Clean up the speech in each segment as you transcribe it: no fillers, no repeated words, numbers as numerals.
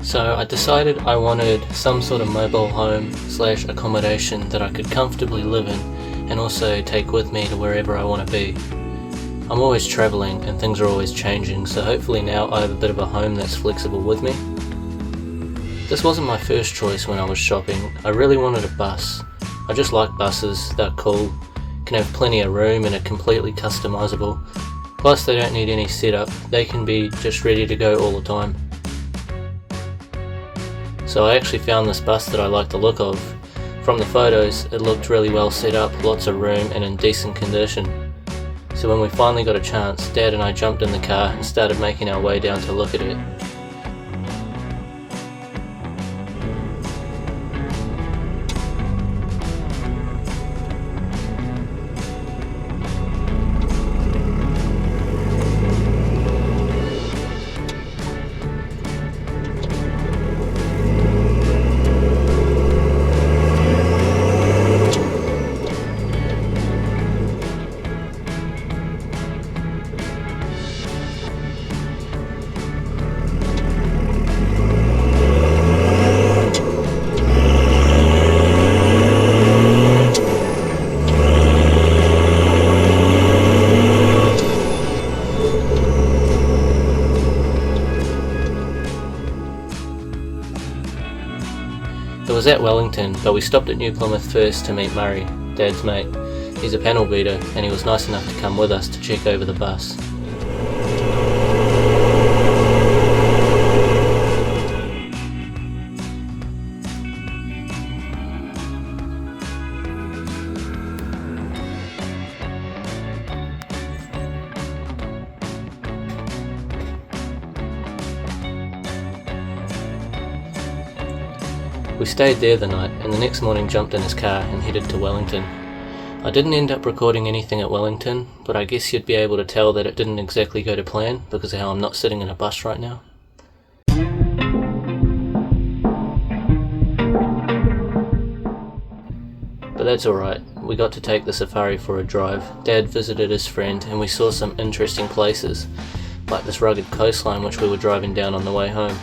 So I decided I wanted some sort of mobile home slash accommodation that I could comfortably live in and also take with me to wherever I want to be. I'm always travelling and things are always changing, so hopefully now I have a bit of a home that's flexible with me. This wasn't my first choice when I was shopping. I really wanted a bus. I just like buses, they're cool, can have plenty of room and are completely customizable. Plus they don't need any setup, they can be just ready to go all the time. So I actually found this bus that I like the look of. From the photos, it looked really well set up, lots of room and in decent condition. So when we finally got a chance, Dad and I jumped in the car and started making our way down to look at it. It was at Wellington, but we stopped at New Plymouth first to meet Murray, Dad's mate. He's a panel beater and he was nice enough to come with us to check over the bus. We stayed there the night and the next morning jumped in his car and headed to Wellington. I didn't end up recording anything at Wellington, but I guess you'd be able to tell that it didn't exactly go to plan because of how I'm not sitting in a bus right now. But that's alright, we got to take the safari for a drive. Dad visited his friend and we saw some interesting places, like this rugged coastline which we were driving down on the way home.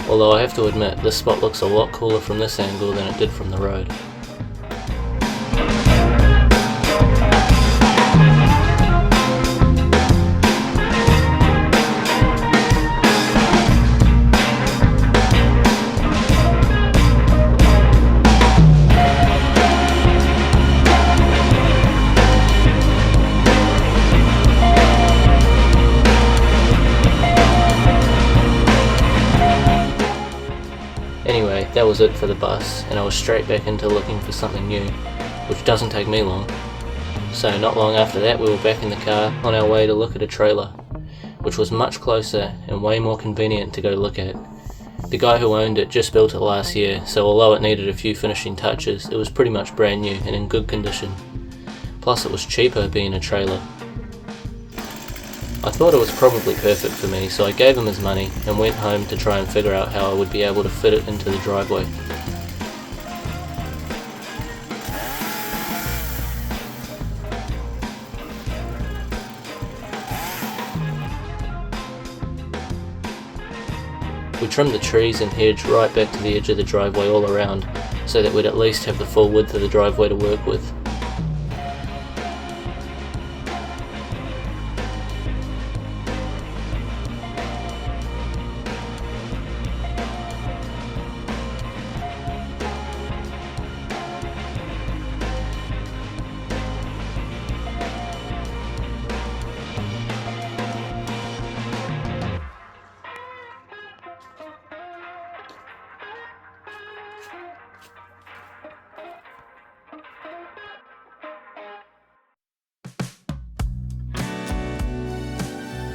Although I have to admit, this spot looks a lot cooler from this angle than it did from the road. Anyway, that was it for the bus, and I was straight back into looking for something new, which doesn't take me long. So not long after that we were back in the car on our way to look at a trailer, which was much closer and way more convenient to go look at. The guy who owned it just built it last year, so although it needed a few finishing touches, it was pretty much brand new and in good condition. Plus it was cheaper being a trailer. I thought it was probably perfect for me, so I gave him his money and went home to try and figure out how I would be able to fit it into the driveway. We trimmed the trees and hedge right back to the edge of the driveway all around, so that we'd at least have the full width of the driveway to work with.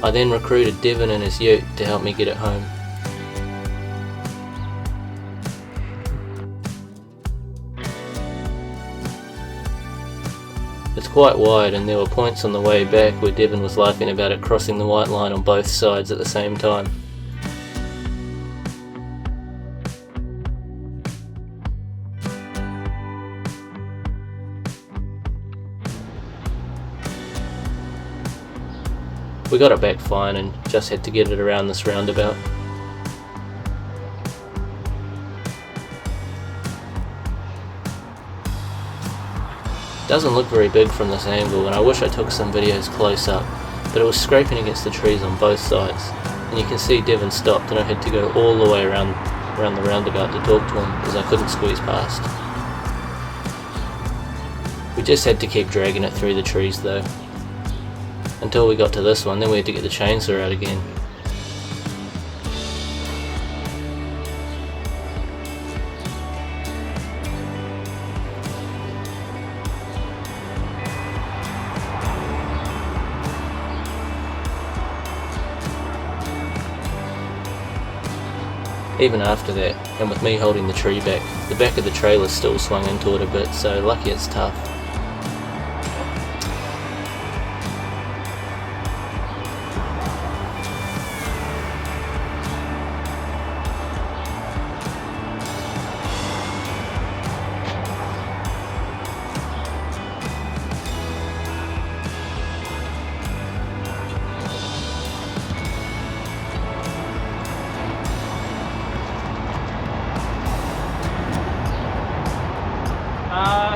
I then recruited Devon and his ute to help me get it home. It's quite wide and there were points on the way back where Devon was laughing about it crossing the white line on both sides at the same time. We got it back fine and just had to get it around this roundabout. Doesn't look very big from this angle, and I wish I took some videos close up, but it was scraping against the trees on both sides, and you can see Devon stopped and I had to go all the way around the roundabout to talk to him as I couldn't squeeze past. We just had to keep dragging it through the trees though, until we got to this one, then we had to get the chainsaw out again. Even after that, and with me holding the tree back, the back of the trailer still swung into it a bit, so lucky it's tough.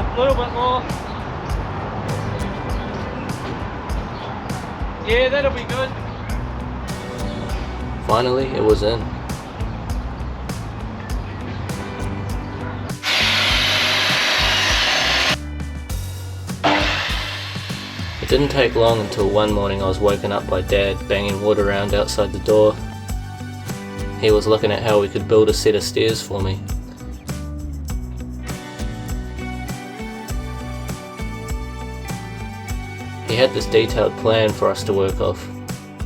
A little bit more. Yeah, that'll be good. Finally, it was in. It didn't take long until one morning I was woken up by Dad banging wood around outside the door. He was looking at how we could build a set of stairs for me. He had this detailed plan for us to work off,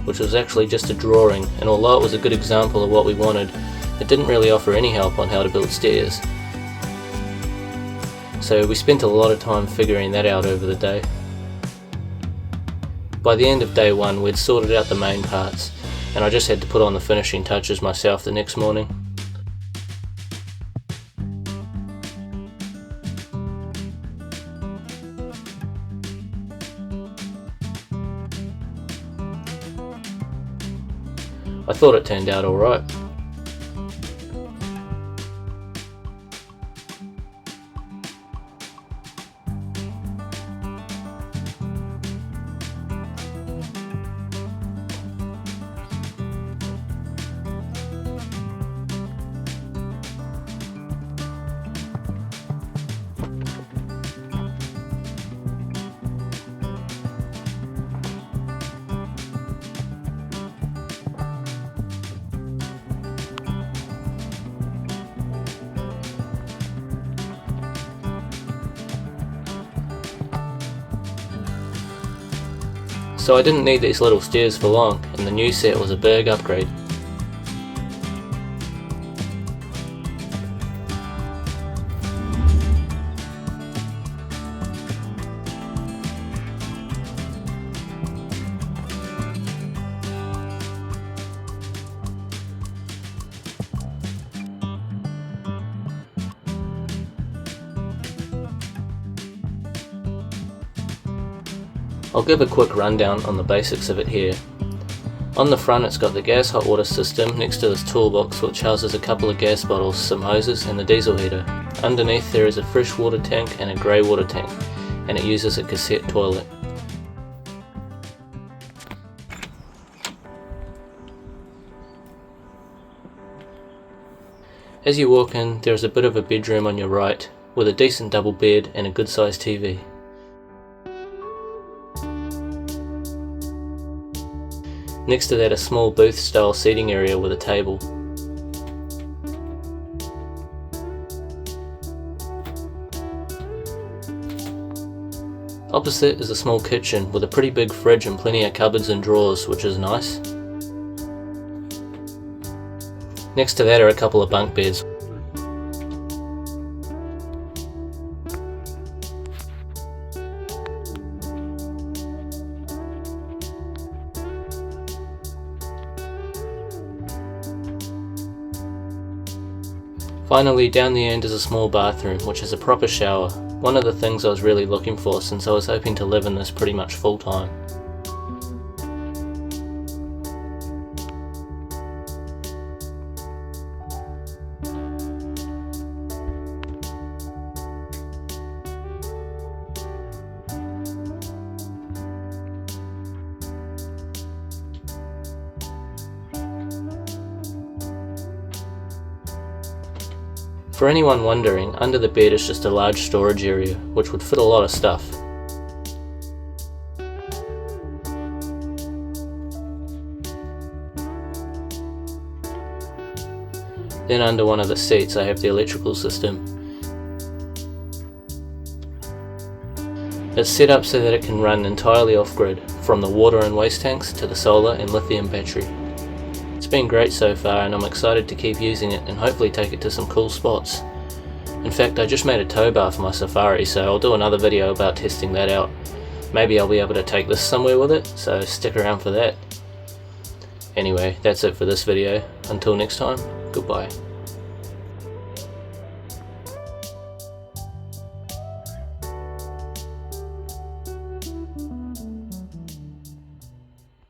which was actually just a drawing, and although it was a good example of what we wanted, it didn't really offer any help on how to build stairs. So we spent a lot of time figuring that out over the day. By the end of day one, we'd sorted out the main parts, and I just had to put on the finishing touches myself the next morning. I thought it turned out alright. So I didn't need these little stairs for long, and the new set was a big upgrade. I'll give a quick rundown on the basics of it here. On the front it's got the gas hot water system next to this toolbox which houses a couple of gas bottles, some hoses and the diesel heater. Underneath there is a fresh water tank and a grey water tank, and it uses a cassette toilet. As you walk in, there is a bit of a bedroom on your right with a decent double bed and a good sized TV. Next to that, a small booth style seating area with a table. Opposite is a small kitchen with a pretty big fridge and plenty of cupboards and drawers, which is nice. Next to that are a couple of bunk beds. Finally, down the end is a small bathroom, which has a proper shower, one of the things I was really looking for since I was hoping to live in this pretty much full time. For anyone wondering, under the bed is just a large storage area, which would fit a lot of stuff. Then under one of the seats I have the electrical system. It's set up so that it can run entirely off-grid, from the water and waste tanks to the solar and lithium battery. It's been great so far and I'm excited to keep using it and hopefully take it to some cool spots. In fact, I just made a tow bar for my Safari, so I'll do another video about testing that out. Maybe I'll be able to take this somewhere with it, so stick around for that. Anyway, that's it for this video. Until next time, goodbye.